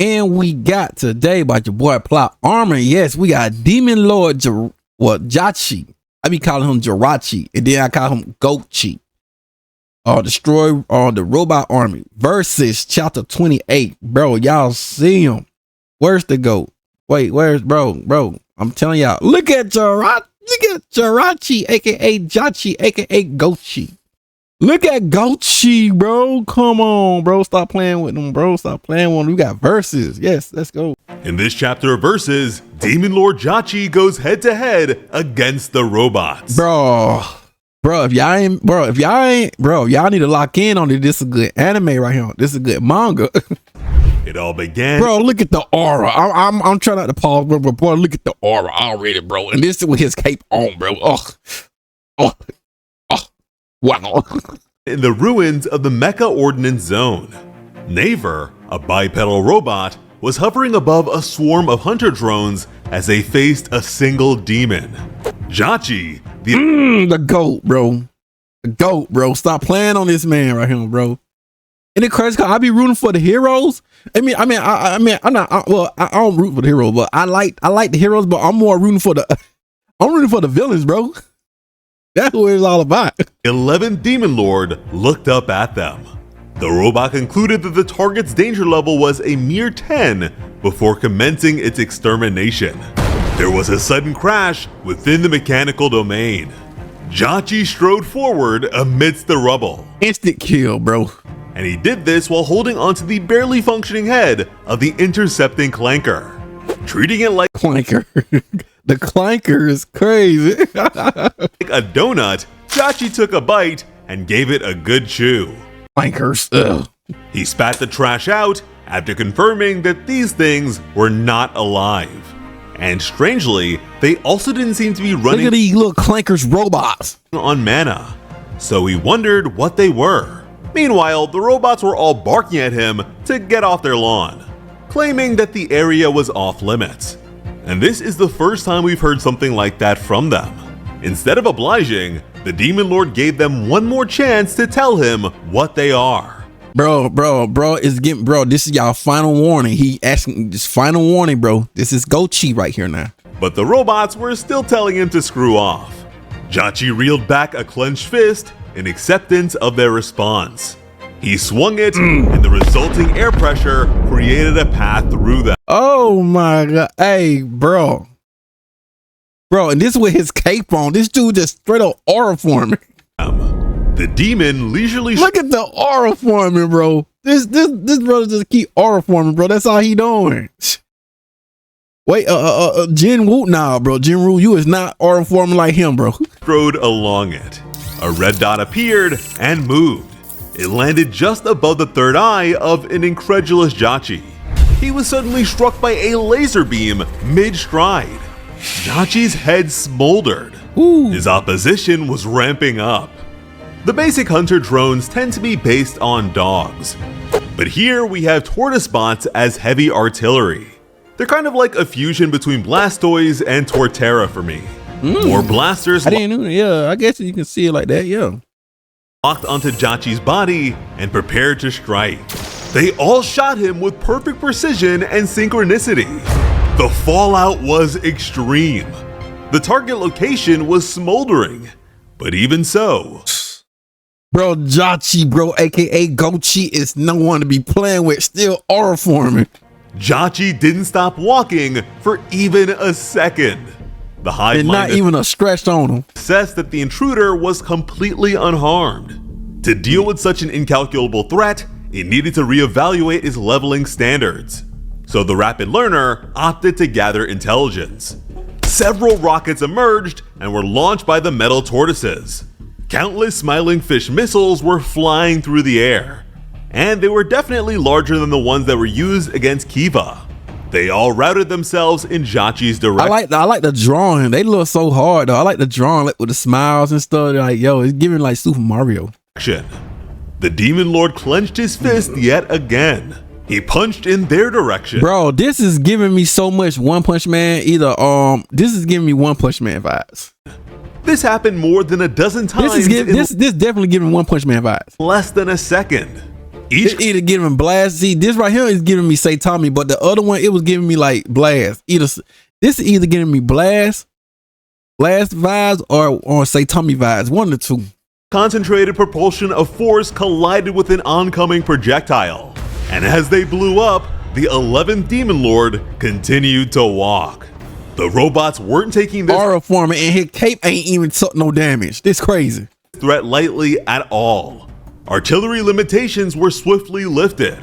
And we got today by your boy Plot Armor. Yes, we got Demon Lord Jachi. I be calling him Jirachi, and then I call him GODGOTHAM. Destroy the robot army versus chapter 28. Bro, y'all see him. Where's the GOAT? Wait, where's bro? I'm telling y'all, look at Jirachi, aka Jachi, aka GODGOTHAM. Look at GODGOTHAM, bro. Come on, bro. Stop playing with them, bro. Stop playing with them. We got verses. Yes, let's go. In this chapter of verses, Demon Lord Jachi goes head to head against the robots. Bro, if y'all need to lock in on it. This is a good anime right here. This is a good manga. It all began. Bro, look at the aura. I'm trying not to pause, bro. Boy, look at the aura already, bro. And this is with his cape on, bro. Oh. Wow. In the ruins of the Mecha Ordnance Zone, Naver, a bipedal robot, was hovering above a swarm of hunter drones as they faced a single demon. Jachi, the GOAT, bro. The GOAT, bro. Stop playing on this man right here, bro. And it crazy, cause I be rooting for the heroes. I don't root for the heroes, but I like the heroes, but I'm rooting for the villains, bro. That's what it's all about. 11th Demon Lord looked up at them. The robot concluded that the target's danger level was a mere 10 before commencing its extermination. There was a sudden crash within the mechanical domain. Jachi strode forward amidst the rubble. Instant kill, bro. And he did this while holding onto the barely functioning head of the intercepting clanker, treating it like clanker. The clanker is crazy. Like a donut, Jachi took a bite and gave it a good chew. Clankers. Ugh. He spat the trash out after confirming that these things were not alive. And strangely, they also didn't seem to be running. Look at these little clankers robots on mana. So he wondered what they were. Meanwhile, the robots were all barking at him to get off their lawn, claiming that the area was off limits. And this is the first time we've heard something like that from them. Instead of obliging, the Demon Lord gave them one more chance to tell him what they are. Bro, this is y'all final warning. He asking this final warning, bro. This is GODGOTHAM right here now. But the robots were still telling him to screw off. Jachi reeled back a clenched fist in acceptance of their response. He swung it, and the resulting air pressure created a path through them. Oh my god. Hey, bro, and this with his cape on, this dude just straight up aura forming. The demon leisurely look at the aura forming, bro. This brother just keep aura forming, bro. That's all he doing. Wait, Jinwoo, nah, bro. Jinwoo, you is not aura forming like him, bro. Strode along it. A red dot appeared and moved. It landed just above the third eye of an incredulous Jachi. He was suddenly struck by a laser beam mid-stride. Jachi's head smoldered. Ooh. His opposition was ramping up. The basic hunter drones tend to be based on dogs, but here we have tortoise bots as heavy artillery. They're kind of like a fusion between Blastoise and Torterra for me. More blasters. I didn't know. Yeah, I guess you can see it like that. Yeah. Locked onto Jachi's body and prepared to strike. They all shot him with perfect precision and synchronicity. The fallout was extreme. The target location was smoldering, but even so. Bro, Jachi, bro, aka GODGOTHAM, is no one to be playing with, still aura forming. Jachi didn't stop walking for even a second. The hive mind, not even a scratch on him, says that the intruder was completely unharmed. To deal with such an incalculable threat, it needed to reevaluate its leveling standards. So the rapid learner opted to gather intelligence. Several rockets emerged and were launched by the metal tortoises. Countless smiling fish missiles were flying through the air, and they were definitely larger than the ones that were used against Kiva. They all routed themselves in Jachi's direction. I like the drawing. They look so hard though. I like the drawing, like with the smiles and stuff. They're like, yo, it's giving like Super Mario. The Demon Lord clenched his fist yet again. He punched in their direction. Bro, this is giving me so much One Punch Man. This is giving me One Punch Man vibes. This happened more than a dozen times. This definitely giving One Punch Man vibes. Less than a second. Each It either giving blast. See, this right here is giving me say Tommy, but the other one, it was giving me like blast. This is either giving me blast vibes or say Tommy vibes. One of the two. concentrated propulsion of force collided with an oncoming projectile, and as they blew up, the 11th Demon Lord continued to walk. The robots weren't taking this Aura forming and his cape ain't even took no damage. This crazy. threat lightly at all. Artillery limitations were swiftly lifted,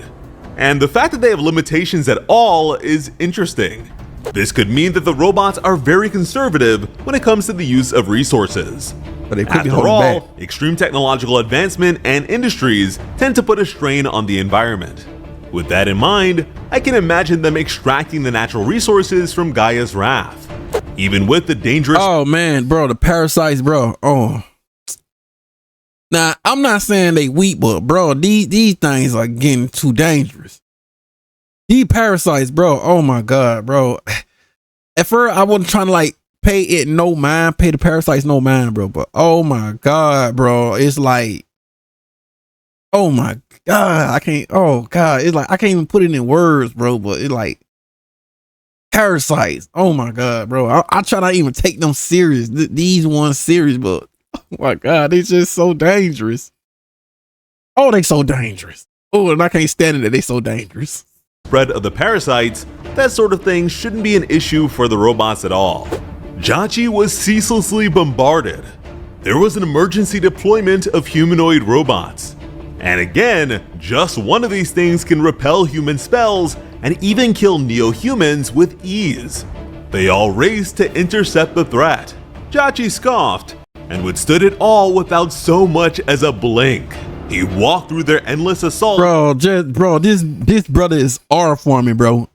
and the fact that they have limitations at all is interesting. This could mean that the robots are very conservative when it comes to the use of resources. But they could be After holding all, back. extreme technological advancement and industries tend to put a strain on the environment. With that in mind, I can imagine them extracting the natural resources from Gaia's wrath. Even with the dangerous Oh man, bro, the parasites, bro. Oh. Now, I'm not saying they weak, but bro, these things are getting too dangerous. These parasites, bro. Oh my god, bro. At first, I wasn't trying to like pay the parasites no mind, bro. But oh my god, bro, it's like, oh my god, I can't. Oh god, it's like I can't even put it in words, bro. But it's like parasites. Oh my god, bro. I try not even take them serious. These ones serious, but oh my god, they just so dangerous. Oh, they so dangerous. Oh, and I can't stand it that they so dangerous. spread of the parasites, that sort of thing shouldn't be an issue for the robots at all. Jachi was ceaselessly bombarded. There was an emergency deployment of humanoid robots. And again, just one of these things can repel human spells and even kill neo-humans with ease. They all raced to intercept the threat. Jachi scoffed and withstood it all without so much as a blink. He walked through their endless assault. This brother is R forming, bro.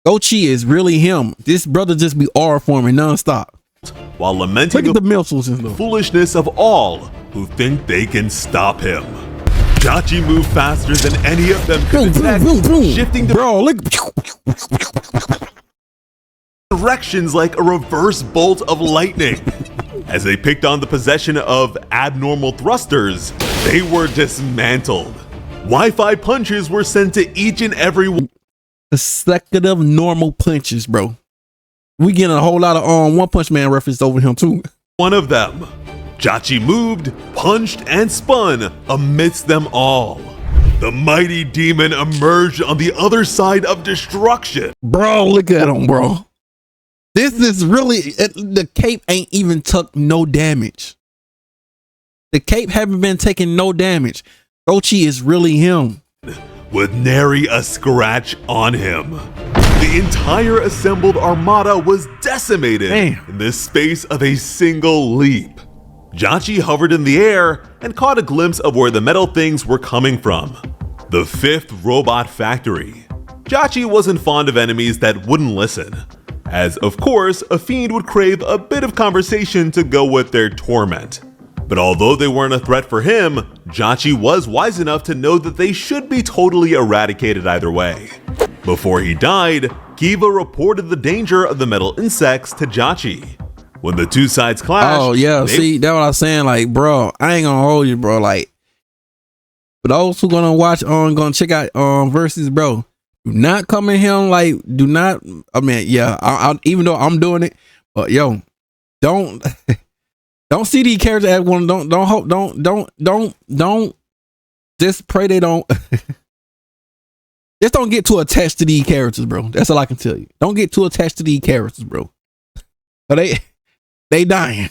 Gochi is really him. This brother just be R forming nonstop. While lamenting Look at the missiles and the stuff. foolishness of all who think they can stop him. Jachi moved faster than any of them could detect, shifting Bro, look. directions like a reverse bolt of lightning. As they picked on the possession of abnormal thrusters, they were dismantled. Wi-Fi punches were sent to each and every Consecutive normal punches, bro. We getting a whole lot of One Punch Man reference over him too. one of them. Jachi moved, punched, and spun amidst them all. The mighty demon emerged on the other side of destruction. Bro, look at him, bro. This is really, the cape ain't even took no damage. The cape haven't been taking no damage. Gochi is really him. With nary a scratch on him. The entire assembled armada was decimated Damn. in the space of a single leap. Jachi hovered in the air and caught a glimpse of where the metal things were coming from. The 5th robot factory. Jachi wasn't fond of enemies that wouldn't listen, as of course a fiend would crave a bit of conversation to go with their torment. But although they weren't a threat for him, Jachi was wise enough to know that they should be totally eradicated either way. Before he died, Kiva reported the danger of the metal insects to Jachi. When the two sides clashed, Oh yeah, see, that's what I was saying. Like, bro, I ain't gonna hold you, bro. Like, for those who gonna watch gonna check out versus, bro, do not come in here like, do not. I mean, yeah, I even though I'm doing it, but yo, don't don't see these characters as one. Don't hope. Don't. Just pray they don't. Just don't get too attached to these characters, bro. That's all I can tell you. Don't get too attached to these characters, bro. But they dying.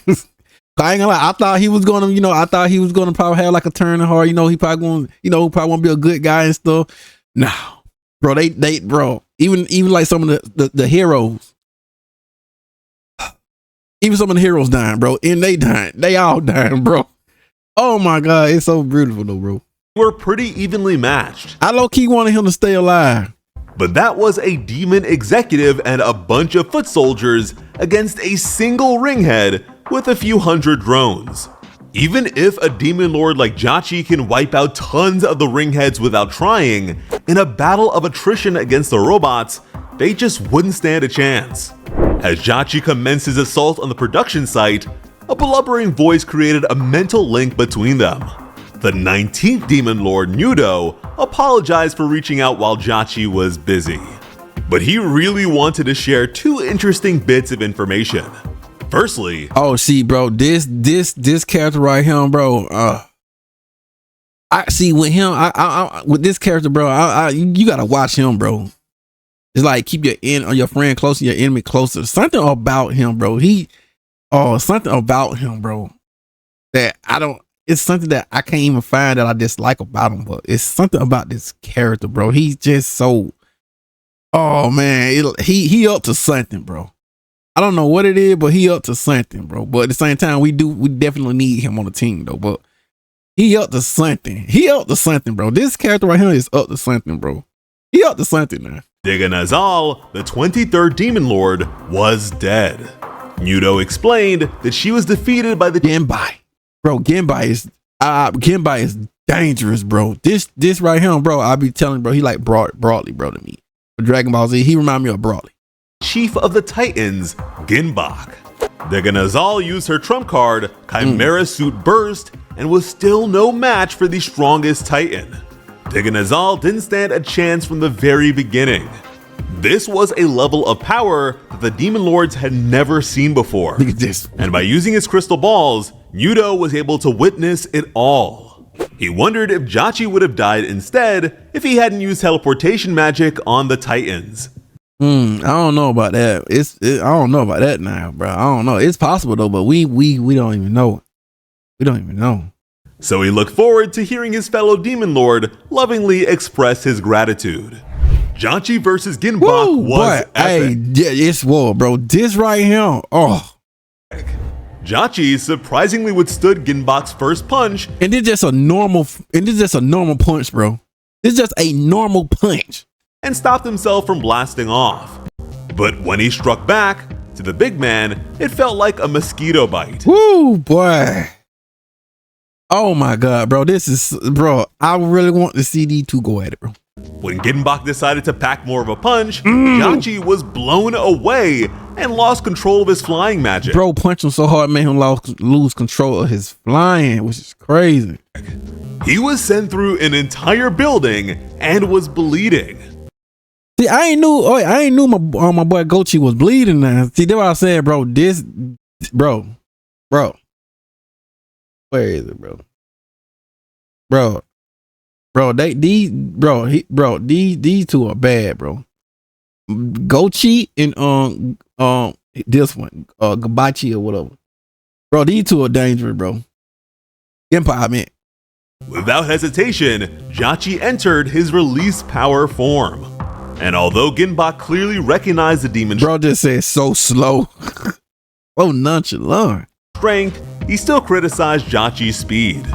I ain't gonna lie. I thought he was gonna probably have like a turn in heart. He probably gonna be a good guy and stuff. No, bro. Bro. Even like some of the heroes. Even some of the heroes dying, bro. And they dying. They all dying, bro. Oh my god, it's so beautiful though, bro. were pretty evenly matched. I low-key wanted him to stay alive. But that was a demon executive and a bunch of foot soldiers against a single ringhead with a few hundred drones. Even if a demon lord like Jachi can wipe out tons of the ringheads without trying, in a battle of attrition against the robots, they just wouldn't stand a chance. As Jachi commenced his assault on the production site, a blubbering voice created a mental link between them. The 19th Demon Lord, Nudo, apologized for reaching out while Jachi was busy. But he really wanted to share two interesting bits of information. Firstly, oh, see, bro, this character right here, bro. I see with him. I with this character, bro. You gotta watch him, bro. It's like keep your friend closer, your enemy closer. Something about him, bro. Something about him, bro. That I don't. It's something that I can't even find that I dislike about him, but it's something about this character, bro. He's just so. Oh man, he up to something, bro. I don't know what it is, but he up to something, bro. But at the same time, we definitely need him on the team, though. But he up to something. He up to something, bro. This character right here is up to something, bro. He up to something now. Diganazal, the 23rd Demon Lord, was dead. Nudo explained that she was defeated by the Genbai. Bro, Genbai is dangerous, bro. This right here, bro, I be telling, bro, he like Broadly, bro, to me. For Dragon Ball Z, he remind me of Broadly. Chief of the Titans, Ginbach. Diganazal used her trump card, Chimera Suit Burst, and was still no match for the strongest Titan. Diganazal didn't stand a chance from the very beginning. This was a level of power that the Demon Lords had never seen before. Look at this. And by using his crystal balls, Nudo was able to witness it all. He wondered if Jachi would have died instead if he hadn't used teleportation magic on the Titans. I don't know about that. I don't know about that now, bro. I don't know. It's possible though, but we don't even know. We don't even know. So he looked forward to hearing his fellow Demon Lord lovingly express his gratitude. Jachi versus Ginbach was epic. Hey, yeah, it's war, bro. This right here, Jachi surprisingly withstood Ginbach's first punch, and it's just a normal punch, bro. It's just a normal punch. And stopped himself from blasting off. But when he struck back to the big man, it felt like a mosquito bite. Woo, boy. Oh my God, bro. I really want to see these two go at it, bro. When Ginbach decided to pack more of a punch, Jachi was blown away and lost control of his flying magic. Bro punched him so hard, made him lose control of his flying, which is crazy. He was sent through an entire building and was bleeding. See, I ain't knew my boy Gochi was bleeding now. See, that's what I said, bro. Bro. Where is it, bro? These two are bad, bro. Gochi and this one, Gabachi or whatever. Bro, these two are dangerous, bro. Empire, man. Without hesitation, Jachi entered his release power form. And although Ginbach clearly recognized the demon bro just said so slow. Oh, nonchalant. Strength, he still criticized Jachi's speed.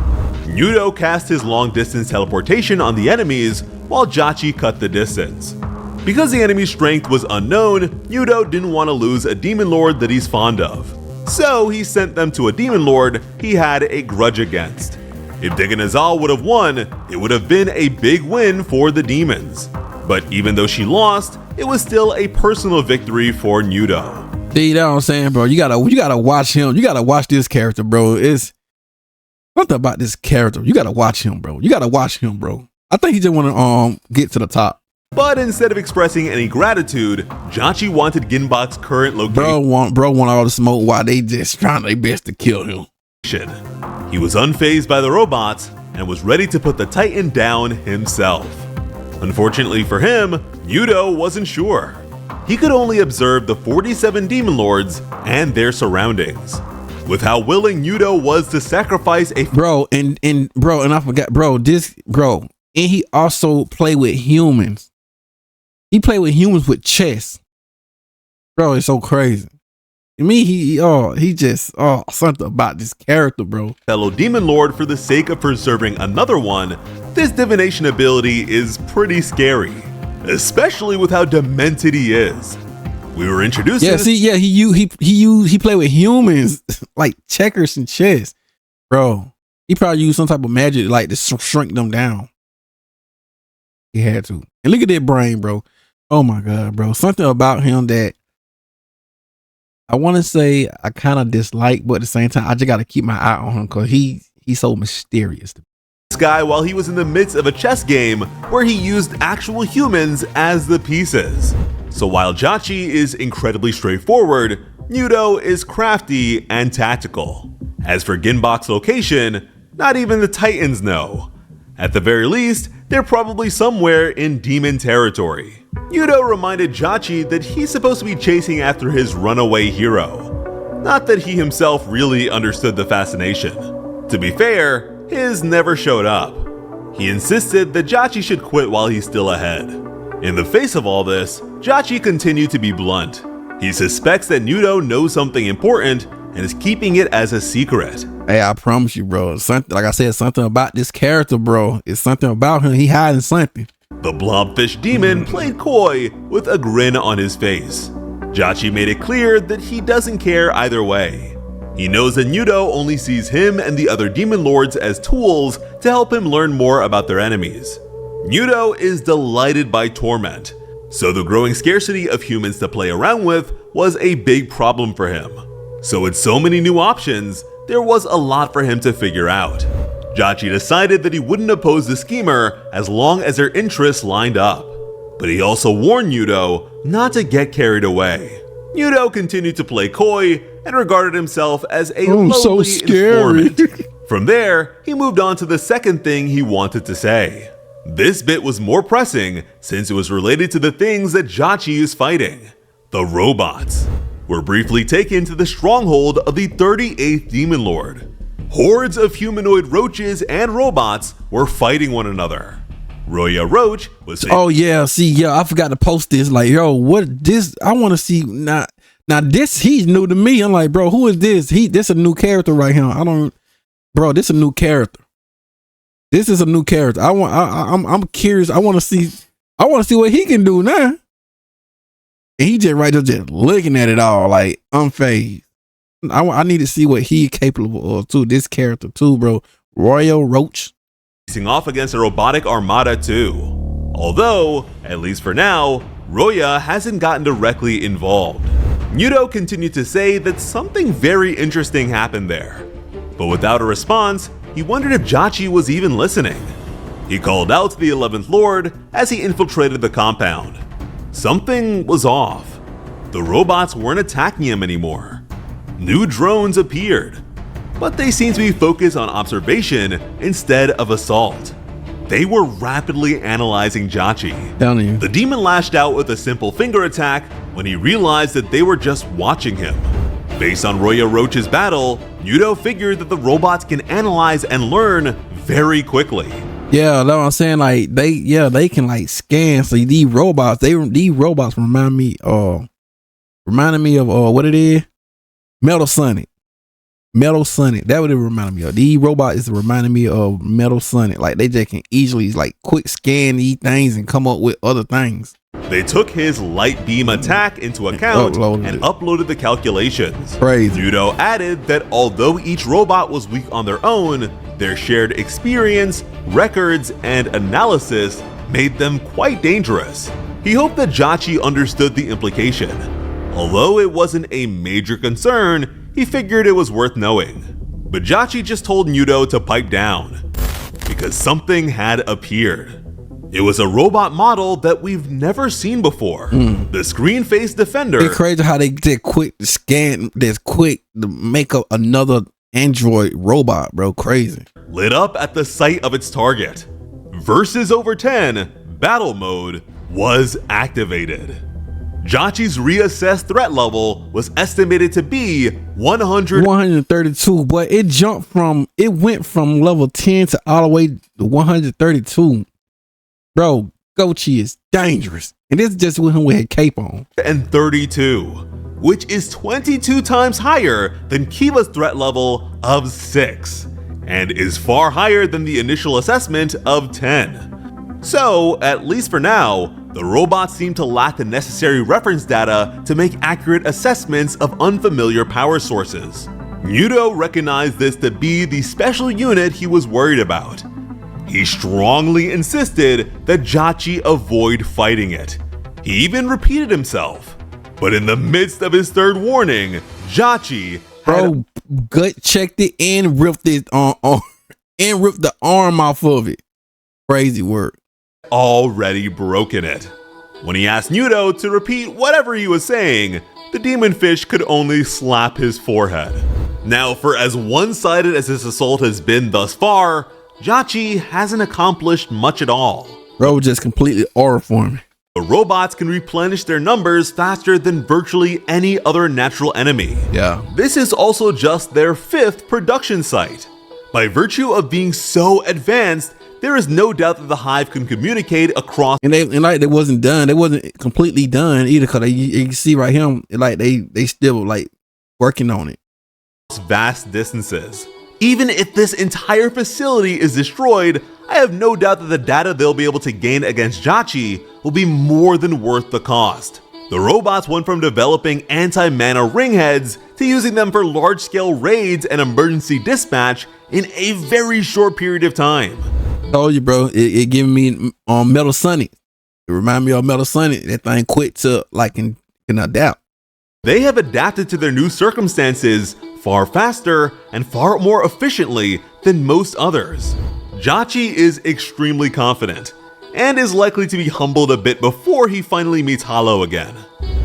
Nudo cast his long-distance teleportation on the enemies, while Jachi cut the distance. Because the enemy's strength was unknown, Nudo didn't want to lose a Demon Lord that he's fond of. So he sent them to a Demon Lord he had a grudge against. If Diganazal would have won, it would have been a big win for the demons. But even though she lost, it was still a personal victory for Nudo. See, that's what I'm saying, bro. You gotta watch him. You gotta watch this character, bro. It's something about this character. You gotta watch him, bro. I think he just wanna get to the top. But instead of expressing any gratitude, Jachi wanted Ginbach's current location. Bro want all the smoke while they just trying their best to kill him. He was unfazed by the robots and was ready to put the Titan down himself. Unfortunately for him, Nudo wasn't sure. He could only observe the 47 Demon Lords and their surroundings. With how willing Nudo was to sacrifice a and I forgot, and he also played with humans. He played with humans with chess. Bro, it's so crazy. To me, he just something about this character, bro. Fellow Demon Lord for the sake of preserving another one. This divination ability is pretty scary, especially with how demented he is. We were introduced to he played with humans like checkers and chess. Bro, he probably used some type of magic like to shrink them down. He had to. And look at that brain, bro. Oh my God, bro. Something about him that I want to say I kind of dislike, but at the same time, I just got to keep my eye on him because he's so mysterious. this guy while he was in the midst of a chess game where he used actual humans as the pieces. So while Jachi is incredibly straightforward, Muto is crafty and tactical. As for Ginbok's location, not even the Titans know. At the very least, they're probably somewhere in demon territory. Muto reminded Jachi that he's supposed to be chasing after his runaway hero. Not that he himself really understood the fascination. To be fair, his never showed up. He insisted that Jachi should quit while he's still ahead. In the face of all this, Jachi continued to be blunt. He suspects that Muto knows something important and is keeping it as a secret. Hey, I promise you, bro. Something, like I said, something about this character, bro. It's something about him. He hiding something. The blobfish demon played coy with a grin on his face. Jachi made it clear that he doesn't care either way. He knows that Muto only sees him and the other demon lords as tools to help him learn more about their enemies. Muto is delighted by torment, so the growing scarcity of humans to play around with was a big problem for him. So with so many new options, there was a lot for him to figure out. Jachi decided that he wouldn't oppose the schemer as long as their interests lined up. But he also warned Muto not to get carried away. Muto continued to play coy and regarded himself as a lowly informant. From there, he moved on to the second thing he wanted to say. This bit was more pressing since it was related to the things that Jachi is fighting. The robots were briefly taken to the stronghold of the 38th Demon Lord. Hordes of humanoid roaches and robots were fighting one another. Roya Roach was saying, oh yeah, see, yeah, I forgot to post this. Like, yo, what this? I want to see now. This he's new to me. I'm like, bro, who is this? This a new character right here. Bro, this a new character. This is a new character. I'm curious. I want to see what he can do now. And he just right there, just looking at it all like unfazed. I need to see what he capable of too. This character too, bro. Royal Roach facing off against a robotic armada too. Although, at least for now, Roya hasn't gotten directly involved. Muto continued to say that something very interesting happened there. But without a response, he wondered if Jachi was even listening. He called out to the 11th Lord as he infiltrated the compound. Something was off. The robots weren't attacking him anymore. New drones appeared, but they seemed to be focused on observation instead of assault. They were rapidly analyzing Jachi. The demon lashed out with a simple finger attack when he realized that they were just watching him. Based on Roya Roach's battle, Muto figured that the robots can analyze and learn very quickly. Yeah, that's what I'm saying. Like they can like scan. So these robots remind me of what it is? Metal Sonic. That would it remind me of. These robots is reminding me of Metal Sonic. Like they just can easily like quick scan these things and come up with other things. They took his light beam attack into account and uploaded the calculations. Crazy. Muto added that although each robot was weak on their own, their shared experience, records, and analysis made them quite dangerous. He hoped that Jachi understood the implication. Although it wasn't a major concern, he figured it was worth knowing. But Jachi just told Muto to pipe down, because something had appeared. It was a robot model that we've never seen before. The screen-faced defender. It's crazy how they did quick scan, this quick to make up another android robot, bro. Crazy. Lit up at the sight of its target. Versus over 10, battle mode was activated. Jachi's reassessed threat level was estimated to be 132, but it went from level 10 to all the way to 132. Bro, Gochi is dangerous. And this is just with him with a cape on. And 32, which is 22 times higher than Kiva's threat level of 6, and is far higher than the initial assessment of 10. So, at least for now, the robots seem to lack the necessary reference data to make accurate assessments of unfamiliar power sources. Muto recognized this to be the special unit he was worried about. He strongly insisted that Jachi avoid fighting it. He even repeated himself. But in the midst of his third warning, Jachi gut checked it and ripped it on and ripped the arm off of it. Crazy work. Already broken it. When he asked Nudo to repeat whatever he was saying, the demon fish could only slap his forehead. Now, for as one-sided as this assault has been thus far, Jachi hasn't accomplished much at all. Bro, just completely aura-forming. The robots can replenish their numbers faster than virtually any other natural enemy. Yeah. This is also just their 5th production site. By virtue of being so advanced, there is no doubt that the Hive can communicate across. And like they wasn't done. They wasn't completely done either, because you can see right here, like they still like working on it. Vast distances. Even if this entire facility is destroyed, I have no doubt that the data they'll be able to gain against Jachi will be more than worth the cost. The robots went from developing anti-mana ringheads to using them for large-scale raids and emergency dispatch in a very short period of time. Told you, bro. It giving me Metal Sonic. It remind me of Metal Sonic. That thing quick to like can adapt. They have adapted to their new circumstances far faster and far more efficiently than most others. Jachi is extremely confident, and is likely to be humbled a bit before he finally meets Hollow again.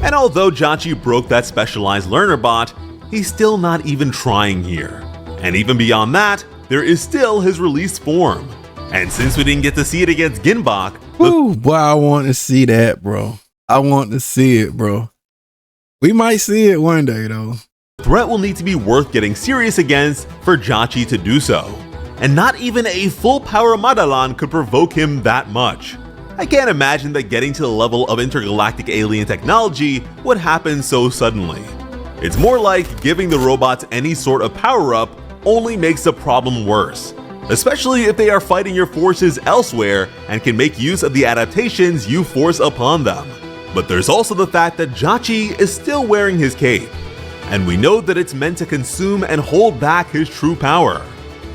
And although Jachi broke that specialized learner bot, he's still not even trying here. And even beyond that, there is still his released form. And since we didn't get to see it against Ginbok, ooh, boy, I want to see that, bro. I want to see it, bro. We might see it one day, though. The threat will need to be worth getting serious against for Jachi to do so. And not even a full power Madalan could provoke him that much. I can't imagine that getting to the level of intergalactic alien technology would happen so suddenly. It's more like giving the robots any sort of power-up only makes the problem worse, especially if they are fighting your forces elsewhere and can make use of the adaptations you force upon them. But there's also the fact that Jachi is still wearing his cape, and we know that it's meant to consume and hold back his true power.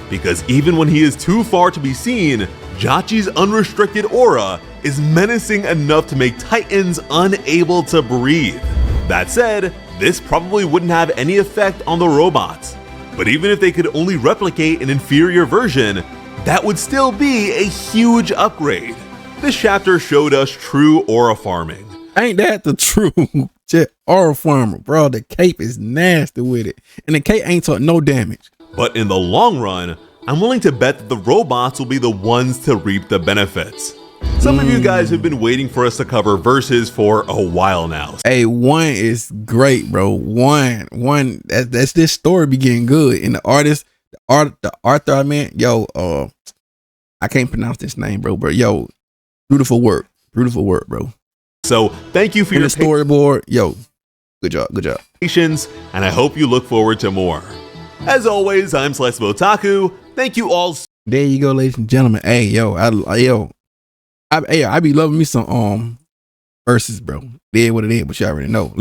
Because even when he is too far to be seen, Jachi's unrestricted aura is menacing enough to make Titans unable to breathe. That said, this probably wouldn't have any effect on the robots. But even if they could only replicate an inferior version, that would still be a huge upgrade. This chapter showed us true aura farming. Ain't that the true aura farmer, bro? The cape is nasty with it, and the cape ain't took no damage. But in the long run, I'm willing to bet that the robots will be the ones to reap the benefits. Some of you guys have been waiting for us to cover verses for a while now. Hey, 1 is great, bro. One, that's this story be getting good. And the Arthur, I mean, yo, I can't pronounce this name, bro. But yo, beautiful work, bro. So thank you for your storyboard, yo, good job. Patience, and I hope you look forward to more. As always, I'm Slice of Otaku. Thank you all. There you go, ladies and gentlemen. Hey, yo, I be loving me some verses, bro. It is what it is, but you already know.